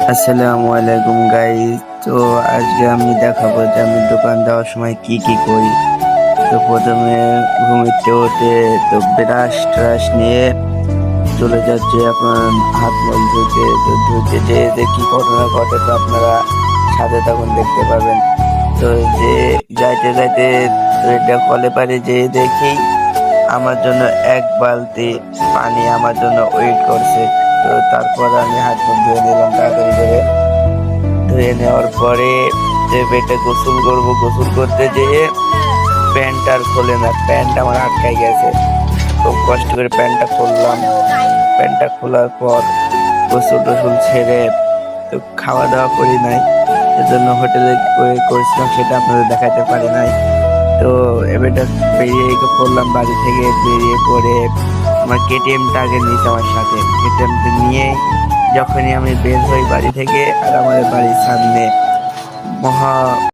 আসসালামু আলাইকুম গাইস। তো আজকে আমি দেখাবো যে আমি দোকান যাওয়ার সময় কি কি করি। তো প্রথমে ঘুমিতে উঠে তো ব্রাশ ট্রাশ নিয়ে চলে যাচ্ছে আপনার হাত মুখ ধুতে। তো ধুতে যেয়ে যে কি ঘটনা ঘটে তো আপনারা সাথে তখন দেখতে পাবেন। তো যে যাইতে যাইতে তো এটা কলে পারে যেয়ে দেখি আমার জন্য এক বালতি পানি আমার জন্য ওয়েট করছে। তো তারপর আমি হাত মুখ ধুয়ে নিলাম তাড়াতাড়ি করে। ধুয়ে নেওয়ার পরে যে বেটে গোসল করব, গোসল করতে যেয়ে প্যান্ট আর খোলে না, প্যান্ট আমার আটকাই গেছে। খুব কষ্ট করে প্যান্টটা খুললাম। প্যান্টটা খোলার পর গোসল টোসল ছেড়ে তো খাওয়া দাওয়া করি নাই, এজন্য হোটেলে করেছিলাম সেটা আপনাদের দেখাতে পারি নাই। তো এবারটা বেরিয়ে পড়লাম বাড়ি থেকে, বেরিয়ে পড়ে আমার কেটিএমটা আগে নিয়েছে আমার সাথে। কেটিএমটা নিয়ে যখনই আমি বের হই বাড়ি থেকে, আর আমাদের বাড়ির সামনে মহা